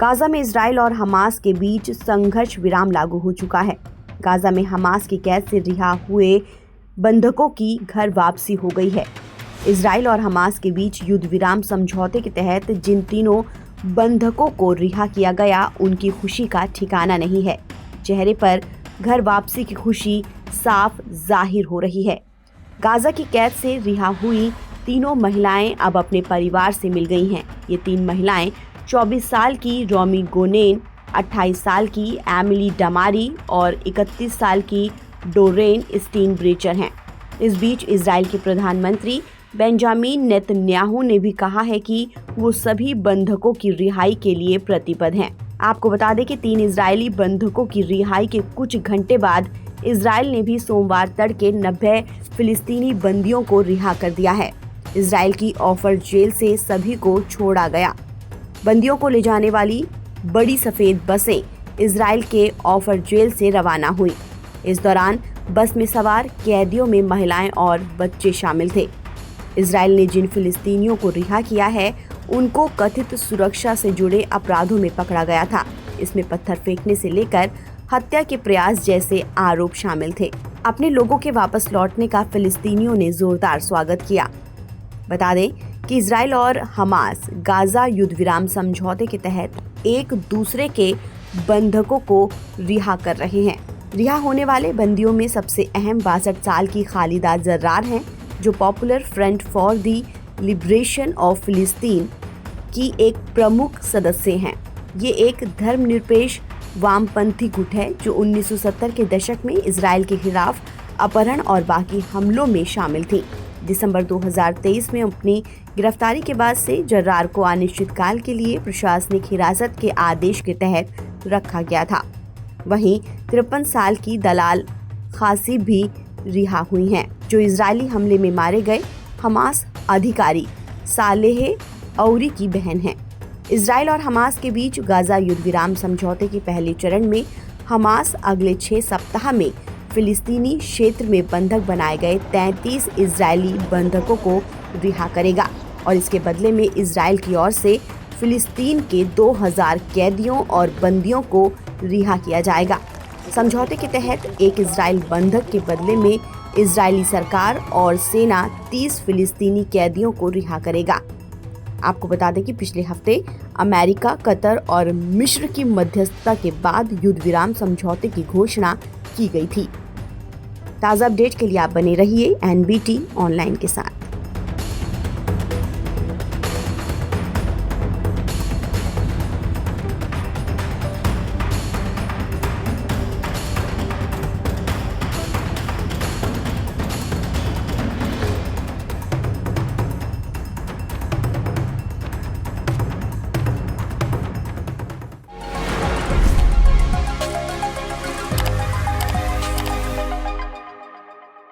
Gaza में Israel और Hamas के बीच संघर्ष विराम लागू हो चुका है। गाजा में हमास की कैद से रिहा हुए बंधकों की घर वापसी हो गई है। इजराइल और हमास के बीच युद्ध विराम समझौते के तहत जिन तीनों बंधकों को रिहा किया गया, उनकी खुशी का ठिकाना नहीं है। चेहरे पर घर वापसी की खुशी साफ जाहिर हो रही है। गाजा की कैद से रिहा हुई तीनों महिलाएं अब अपने परिवार से मिल गई हैं। ये तीन महिलाएं 24 साल की रोमी गोनेन, 28 साल की एमिली डमारी और 31 साल की डोरेन स्टीनब्रेचर हैं। इस बीच इजराइल के प्रधानमंत्री बेंजामिन नेतन्याहू ने भी कहा है कि वो सभी बंधकों की रिहाई के लिए प्रतिबद्ध हैं। आपको बता दें कि 3 इजरायली बंधकों की रिहाई के कुछ घंटे बाद इजराइल ने भी सोमवार तड़के 90 फिलिस्तीनी बंदियों को रिहा कर दिया है। इजराइल की ऑफर जेल से सभी को छोड़ा गया। बंदियों को ले जाने वाली बड़ी सफेद बसें इजराइल के ऑफर जेल से रवाना हुई। इस दौरान बस में सवार कैदियों में महिलाएं और बच्चे शामिल थे। इजराइल ने जिन फिलिस्तीनियों को रिहा किया है, उनको कथित सुरक्षा से जुड़े अपराधों में पकड़ा गया था। इसमें पत्थर फेंकने से लेकर हत्या के प्रयास जैसे आरोप शामिल थे। अपने लोगों के वापस लौटने का फिलिस्तीनियों ने जोरदार स्वागत किया। बता दें कि इजराइल और हमास गाजा युद्ध विराम समझौते के तहत एक दूसरे के बंधकों को रिहा कर रहे हैं। रिहा होने वाले बंदियों में सबसे अहम 62 साल की खालिदा जर्रार हैं, जो popular front for the liberation of फिलिस्तीन की एक प्रमुख सदस्य हैं। ये एक धर्मनिरपेक्ष वामपंथी गुट है जो 1970 के दशक में इजराइल के खिलाफ अपहरण और बाकी हमलों में शामिल थी। दिसंबर 2023 में अपनी गिरफ्तारी के बाद से जर्रार को अनिश्चितकाल के लिए प्रशासनिक हिरासत के आदेश के तहत रखा गया था। वहीं 53 साल की दलाल खासी भी रिहा हुई हैं, जो इजरायली हमले में मारे गए हमास अधिकारी सालेह औरी की बहन हैं। इजराइल और हमास के बीच गाजा युद्ध विराम समझौते के पहले चरण में हमास अगले 6 सप्ताह में फिलिस्तीनी क्षेत्र में बंधक बनाए गए 33 इजरायली बंधकों को रिहा करेगा और इसके बदले में इजराइल की ओर से फिलिस्तीन के 2000 कैदियों और बंदियों को रिहा किया जाएगा। समझौते के तहत एक इजराइल बंधक के बदले में इजरायली सरकार और सेना 30 फिलिस्तीनी कैदियों को रिहा करेगा। आपको बता दें कि पिछले हफ्ते अमेरिका, कतर और मिस्र की मध्यस्थता के बाद युद्ध विराम समझौते की घोषणा की गई थी। ताज़ा अपडेट के लिए आप बने रहिए NBT ऑनलाइन के साथ।